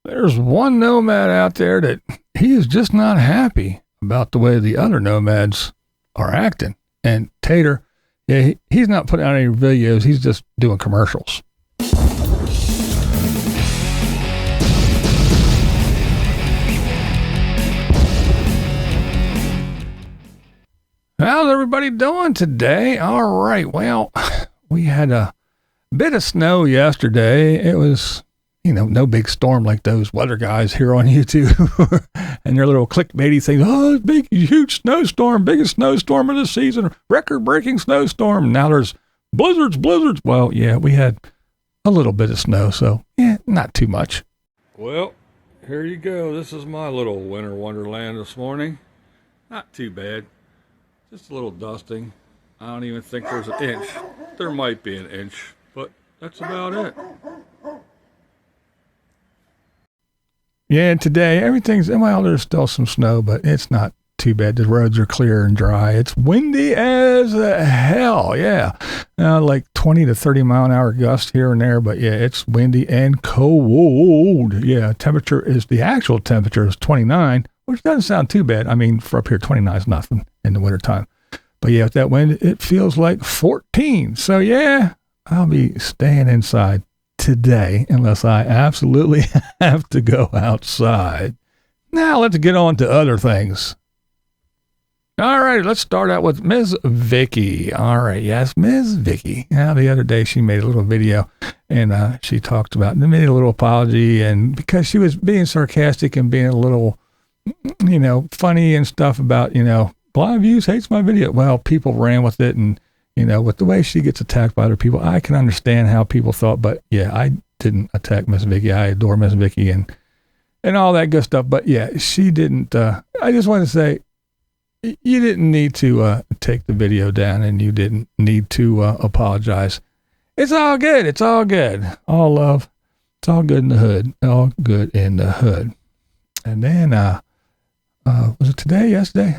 There's one nomad out there that he is just not happy about the way the other nomads are acting. And Tater, yeah, he's not putting out any videos. He's just doing commercials. How's everybody doing today? All right. Well, we had a bit of snow yesterday. It was, no big storm like those weather guys here on YouTube and their little clickbaity things. Oh, big, huge snowstorm, biggest snowstorm of the season, record-breaking snowstorm. Now there's blizzards. Well, yeah, we had a little bit of snow, so yeah, not too much. Well, here you go. This is my little winter wonderland this morning. Not too bad. Just a little dusting. I don't even think there's an inch. There might be an inch, but that's about it. Yeah, today there's still some snow, but it's not too bad. The roads are clear and dry. It's windy as hell, yeah. Like 20 to 30 mile an hour gusts here and there, but yeah, it's windy and cold. Yeah, the actual temperature is 29, which doesn't sound too bad. I mean, for up here, 29 is nothing in the wintertime. But yeah, with that wind, it feels like 14. So yeah, I'll be staying inside today unless I absolutely have to go outside. Now let's get on to other things. All right, let's start out with Ms. Vicky. All right, yes, Ms. Vicky. Now, the other day she made a little video and she talked about, made a little apology, and because she was being sarcastic and being a little, funny and stuff about, BlindViews hates my video. Well, people ran with it, and, with the way she gets attacked by other people, I can understand how people thought, but yeah, I didn't attack Miss Vicky. I adore Miss Vicky and all that good stuff. But yeah, she didn't, I just want to say, you didn't need to take the video down, and you didn't need to apologize. It's all good. It's all good. All love. It's all good in the hood. All good in the hood. And then, was it today, yesterday?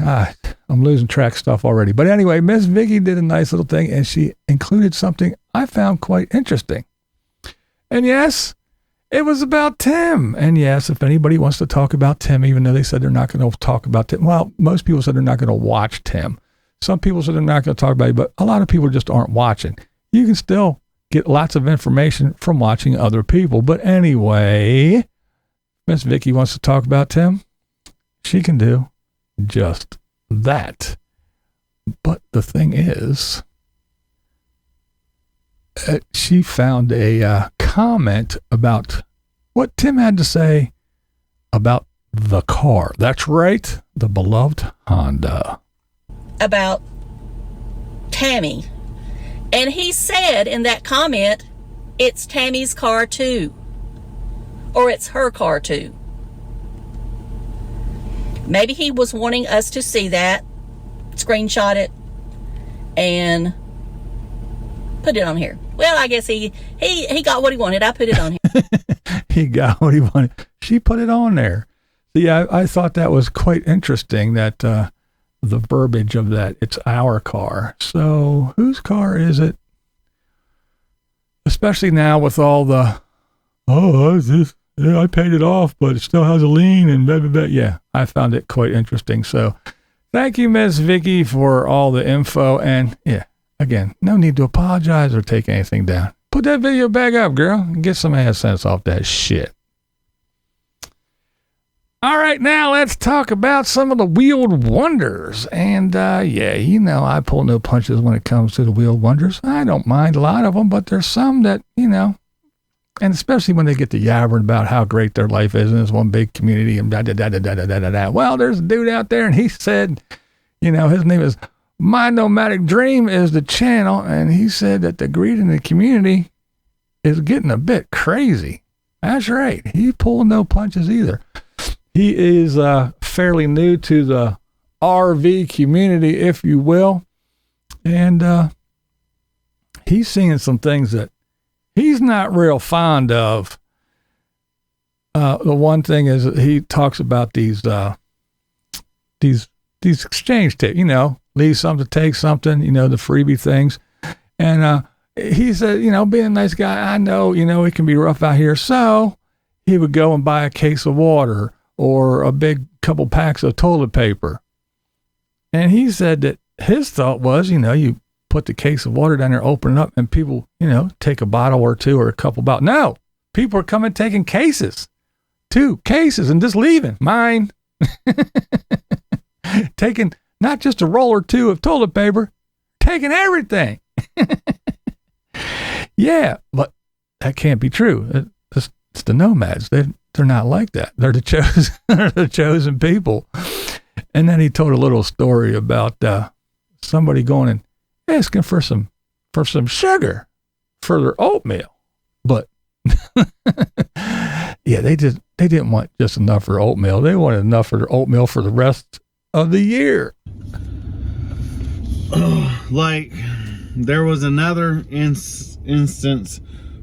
I'm losing track of stuff already. But anyway, Miss Vicky did a nice little thing, and she included something I found quite interesting. And yes, it was about Tim. And yes, if anybody wants to talk about Tim, even though they said they're not going to talk about Tim, well, most people said they're not going to watch Tim. Some people said they're not going to talk about it, but a lot of people just aren't watching. You can still get lots of information from watching other people. But anyway, Miss Vicky wants to talk about Tim. She can do just that. But the thing is, she found a comment about what Tim had to say about the car. That's right, the beloved Honda. About Tammy. And he said in that comment, it's Tammy's car too. Or it's her car too. Maybe he was wanting us to see that, screenshot it, and put it on here. Well, I guess he got what he wanted. I put it on here. He got what he wanted. She put it on there. See, I thought that was quite interesting, that the verbiage of that. It's our car. So whose car is it? Especially now with all the, I paid it off, but it still has a lien and blah, blah, blah. Yeah, I found it quite interesting. So thank you, Miss Vicky, for all the info. And yeah, again, no need to apologize or take anything down. Put that video back up, girl, and get some AdSense off that shit. All right, now let's talk about some of the wheeled wonders. And I pull no punches when it comes to the wheeled wonders. I don't mind a lot of them, but there's some that, and especially when they get to yabbering about how great their life is, and it's one big community and da. Well, there's a dude out there, and he said, his name is My Nomadic Dream is the channel, and he said that the greed in the community is getting a bit crazy. That's right. He pulled no punches either. He is fairly new to the RV community, if you will, and he's seeing some things that he's not real fond of. The one thing is he talks about these exchange tips, leave something, take something, the freebie things. And he said, being a nice guy, I know, it can be rough out here. So he would go and buy a case of water or a big couple packs of toilet paper. And he said that his thought was, you put the case of water down there, open it up, and people, take a bottle or two or a couple bottles. No, people are coming taking cases, 2 cases, and just leaving. Mine. Taking not just a roll or 2 of toilet paper, taking everything. Yeah, but that can't be true. It's the nomads. They're not like that. They're the chosen people. And then he told a little story about somebody going and asking for some sugar for their oatmeal. But yeah, they didn't want just enough for oatmeal. They wanted enough for their oatmeal for the rest of the year. Like, there was another instance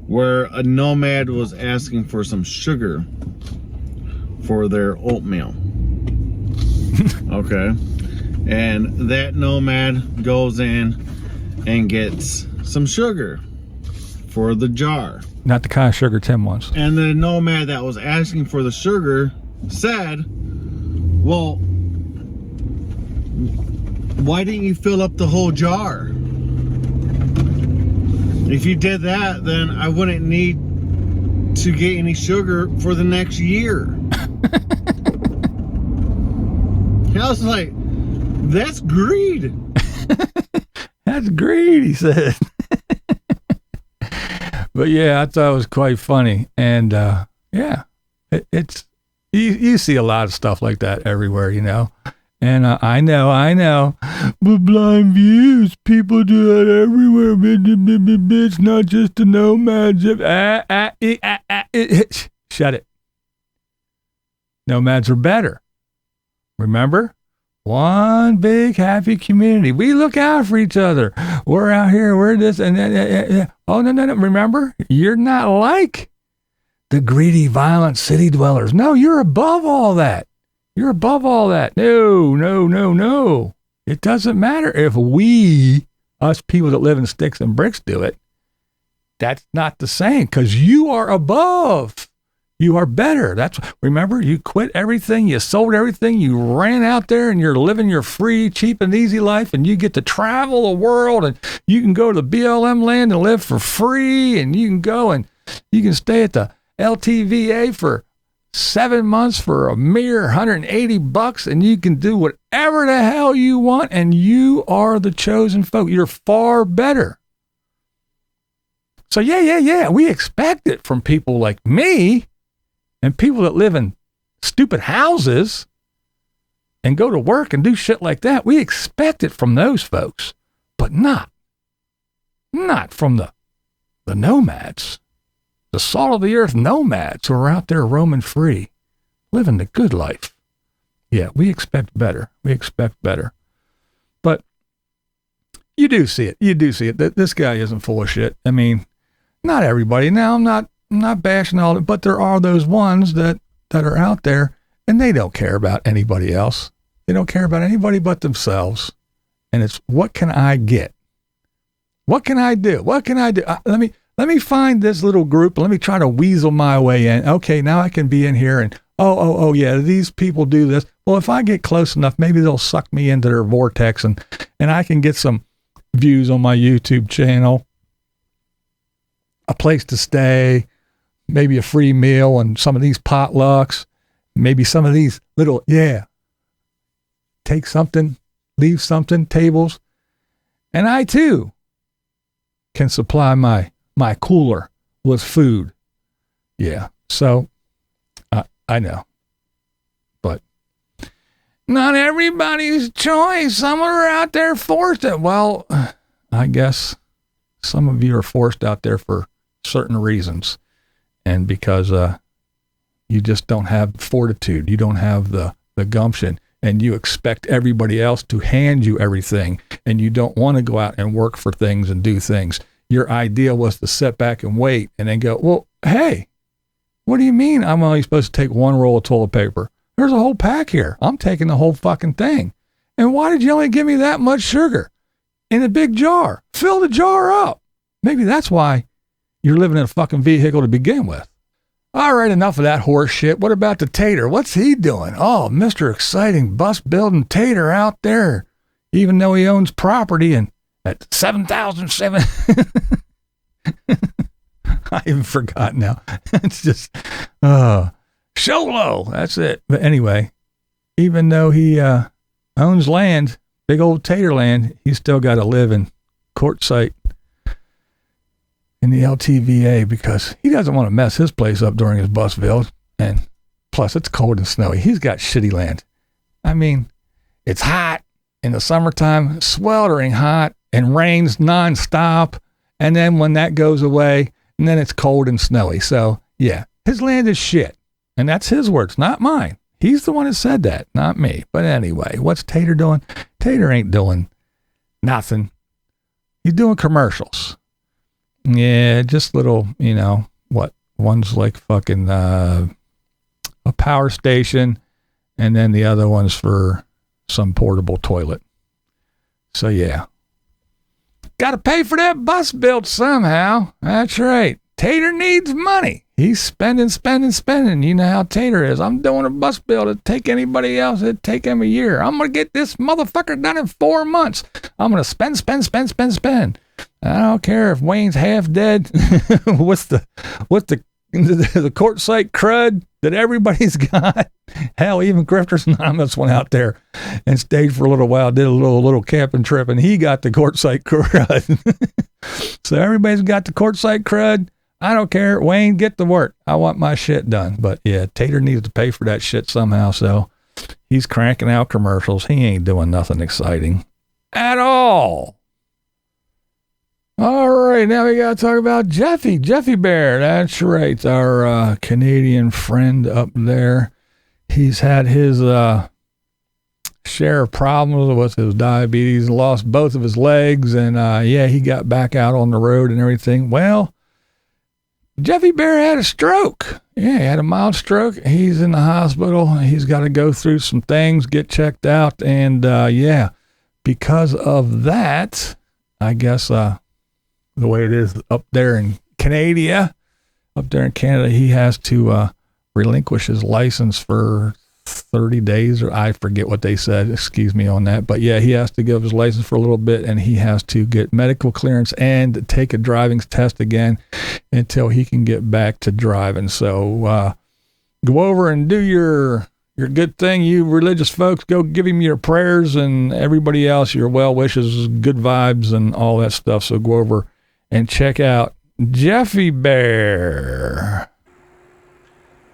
where a nomad was asking for some sugar for their oatmeal. Okay. And that nomad goes in and gets some sugar for the jar. Not the kind of sugar Tim wants. And the nomad that was asking for the sugar said, well, why didn't you fill up the whole jar? If you did that, then I wouldn't need to get any sugar for the next year. I was like, that's greed. That's greed, he said. But yeah, I thought it was quite funny. And yeah, it's you see a lot of stuff like that everywhere, And I know, but blind views, people do that everywhere. It's not just the nomads. Shut it. Nomads are better. Remember? One big happy community. We look out for each other. We're out here, we're this, and oh, no. Remember? You're not like the greedy, violent city dwellers. No, you're above all that. You're above all that. No. It doesn't matter if us people that live in sticks and bricks do it. That's not the same, because you are above. You are better. Remember, you quit everything, you sold everything, you ran out there and you're living your free, cheap and easy life, and you get to travel the world, and you can go to the BLM land and live for free, and you can go and you can stay at the LTVA for 7 months for a mere $180, and you can do whatever the hell you want, and you are the chosen folk. You're far better. So yeah. We expect it from people like me and people that live in stupid houses and go to work and do shit like that. We expect it from those folks, but not from the nomads. The salt of the earth nomads who are out there roaming free, living the good life. Yeah, we expect better. But you do see it. This guy isn't full of shit. I mean, not everybody. Now, I'm not bashing all it, but there are those ones that are out there, and they don't care about anybody else. They don't care about anybody but themselves. And it's, what can I get? What can I do? Let me find this little group. Let me try to weasel my way in. Okay, now I can be in here and, oh yeah, these people do this. Well, if I get close enough, maybe they'll suck me into their vortex and I can get some views on my YouTube channel, a place to stay, maybe a free meal and some of these potlucks, maybe some of these little, take something, leave something, tables. And I too can supply my cooler with food. Yeah. So I know, but not everybody's choice. Some are out there forced it. Well, I guess some of you are forced out there for certain reasons. And because you just don't have fortitude, you don't have the gumption, and you expect everybody else to hand you everything, and you don't want to go out and work for things and do things. Your idea was to sit back and wait and then go, well, hey, what do you mean I'm only supposed to take one roll of toilet paper? There's a whole pack here. I'm taking the whole fucking thing. And why did you only give me that much sugar in a big jar? Fill the jar up. Maybe that's why you're living in a fucking vehicle to begin with. All right, enough of that horse shit. What about the Tater? What's he doing? Oh, Mr. Exciting bus building Tater out there, even though he owns property and at 7,007. I even forgot now. It's just, Sholo. That's it. But anyway, even though he owns land, big old Tater land, he's still got to live in Quartzsite in the LTVA because he doesn't want to mess his place up during his bus build. And plus, it's cold and snowy. He's got shitty land. I mean, it's hot in the summertime, sweltering hot, and rains nonstop. And then when that goes away, and then it's cold and snowy. So, yeah, his land is shit. And that's his words, not mine. He's the one that said that, not me. But anyway, what's Tater doing? Tater ain't doing nothing. He's doing commercials. Yeah, just little, one's like fucking a power station, and then the other one's for some portable toilet. So, yeah. Got to pay for that bus build somehow. That's right. Tater needs money. He's spending. You know how Tater is. I'm doing a bus build. It'd take anybody else. It'd take him a year. I'm going to get this motherfucker done in 4 months. I'm going to spend. I don't care if Wayne's half dead. What's the Quartzsite crud that everybody's got? Hell, even Grifters Anonymous went out there and stayed for a little while, did a little camping trip, and he got the Quartzsite crud. So everybody's got the Quartzsite crud. I don't care. Wayne, get to work. I want my shit done. But yeah, Tater needs to pay for that shit somehow, so he's cranking out commercials. He ain't doing nothing exciting at all. All right, now we got to talk about Jeffy Bear. That's right, our Canadian friend up there. He's had his share of problems with his diabetes, lost both of his legs, and he got back out on the road and everything. Well, Jeffy Bear had a stroke. Yeah, he had a mild stroke. He's in the hospital. He's got to go through some things, get checked out, and because of that, I guess the way it is up there in Canada, he has to relinquish his license for 30 days, or I forget what they said, excuse me on that. But yeah, he has to give his license for a little bit, and he has to get medical clearance and take a driving test again until he can get back to driving. So go over and do your good thing, you religious folks. Go give him your prayers, and everybody else your well wishes, good vibes, and all that stuff. So go over and check out Jeffy Bear.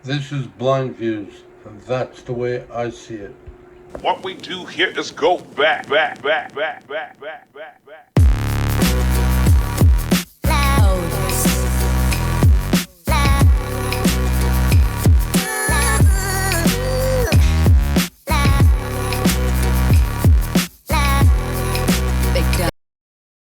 This is BlindViews, and that's the way I see it. What we do here is go back. Oh.